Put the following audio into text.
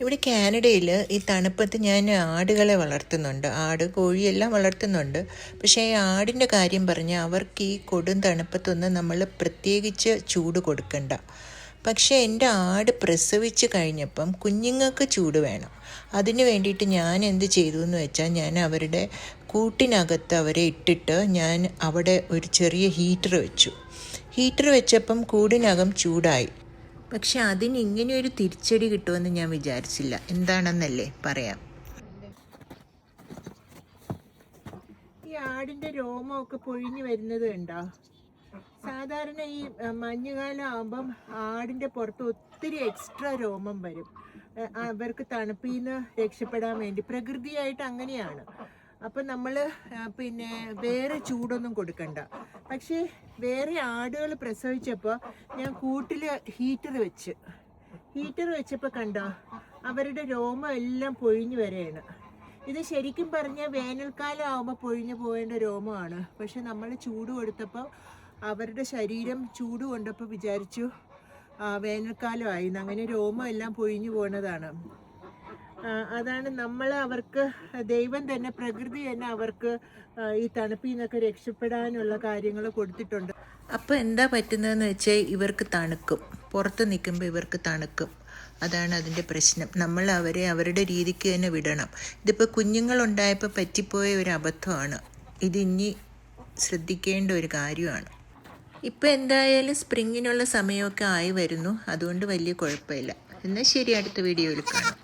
ഇവിടെ കാനഡയിൽ ഈ തണുപ്പത്ത് ഞാൻ ആടുകളെ വളർത്തുന്നുണ്ട്. ആട്, കോഴിയെല്ലാം വളർത്തുന്നുണ്ട്. പക്ഷേ ഈ ആടിൻ്റെ കാര്യം പറഞ്ഞാൽ അവർക്ക് ഈ കൊടും തണുപ്പത്തൊന്നും നമ്മൾ പ്രത്യേകിച്ച് ചൂട് കൊടുക്കണ്ട. പക്ഷേ എൻ്റെ ആട് പ്രസവിച്ച് കഴിഞ്ഞപ്പം കുഞ്ഞുങ്ങൾക്ക് ചൂട് വേണം. അതിന് വേണ്ടിയിട്ട് ഞാൻ എന്ത് ചെയ്തു എന്ന് വെച്ചാൽ, ഞാൻ അവരുടെ കൂട്ടിനകത്ത് അവരെ ഇട്ടിട്ട് ഞാൻ അവിടെ ഒരു ചെറിയ ഹീറ്റർ വെച്ചു. ഹീറ്റർ വെച്ചപ്പം കൂടിനകം ചൂടായി. പക്ഷെ അതിന് ഇങ്ങനെയൊരു തിരിച്ചടി കിട്ടുമെന്ന് ഞാൻ വിചാരിച്ചില്ല. എന്താണെന്നല്ലേ പറയാം. ഈ ആടിൻ്റെ രോമമൊക്കെ പൊഴിഞ്ഞു വരുന്നത് കണ്ടോ? സാധാരണ ഈ മഞ്ഞുകാലം ആകുമ്പം ആടിൻ്റെ പുറത്ത് ഒത്തിരി എക്സ്ട്രാ രോമം വരും. അവർക്ക് തണുപ്പിൽ നിന്ന് രക്ഷപ്പെടാൻ വേണ്ടി പ്രകൃതിയായിട്ട് അങ്ങനെയാണ്. അപ്പം നമ്മൾ പിന്നെ വേറെ ചൂടൊന്നും കൊടുക്കണ്ട. പക്ഷേ വേറെ ആടുകൾ പ്രസവിച്ചപ്പോൾ ഞാൻ കൂട്ടിൽ ഹീറ്റർ വെച്ചപ്പോൾ കണ്ടോ, അവരുടെ രോമം എല്ലാം പൊഴിഞ്ഞു വരെയാണ്. ഇത് ശരിക്കും പറഞ്ഞാൽ വേനൽക്കാലം ആകുമ്പോൾ പൊഴിഞ്ഞു പോകേണ്ട രോമമാണ്. പക്ഷെ നമ്മൾ ചൂട് കൊടുത്തപ്പോൾ അവരുടെ ശരീരം ചൂട് കൊണ്ടപ്പോൾ വിചാരിച്ചു വേനൽക്കാലമായി. അങ്ങനെ രോമം എല്ലാം പൊഴിഞ്ഞു പോകുന്നതാണ്. അതാണ് നമ്മൾ അവർക്ക്, ദൈവം തന്നെ, പ്രകൃതി തന്നെ അവർക്ക് ഈ തണുപ്പിൽ നിന്നൊക്കെ രക്ഷപ്പെടാനുള്ള കാര്യങ്ങൾ കൊടുത്തിട്ടുണ്ട്. അപ്പോൾ എന്താ പറ്റുന്നതെന്ന് വെച്ചാൽ ഇവർക്ക് തണുക്കും. പുറത്ത് നിൽക്കുമ്പോൾ ഇവർക്ക് തണുക്കും. അതാണ് അതിൻ്റെ പ്രശ്നം. നമ്മൾ അവരെ അവരുടെ രീതിക്ക് തന്നെ വിടണം. ഇതിപ്പോൾ കുഞ്ഞുങ്ങളുണ്ടായപ്പോൾ പറ്റിപ്പോയ ഒരു അബദ്ധമാണ്. ഇതിനി ശ്രദ്ധിക്കേണ്ട ഒരു കാര്യമാണ്. ഇപ്പോൾ എന്തായാലും സ്പ്രിങ്ങിനുള്ള സമയമൊക്കെ ആയി വരുന്നു. അതുകൊണ്ട് വലിയ കുഴപ്പമില്ല. എന്നാൽ ശരി, അടുത്ത വീഡിയോയിൽ കാണാം.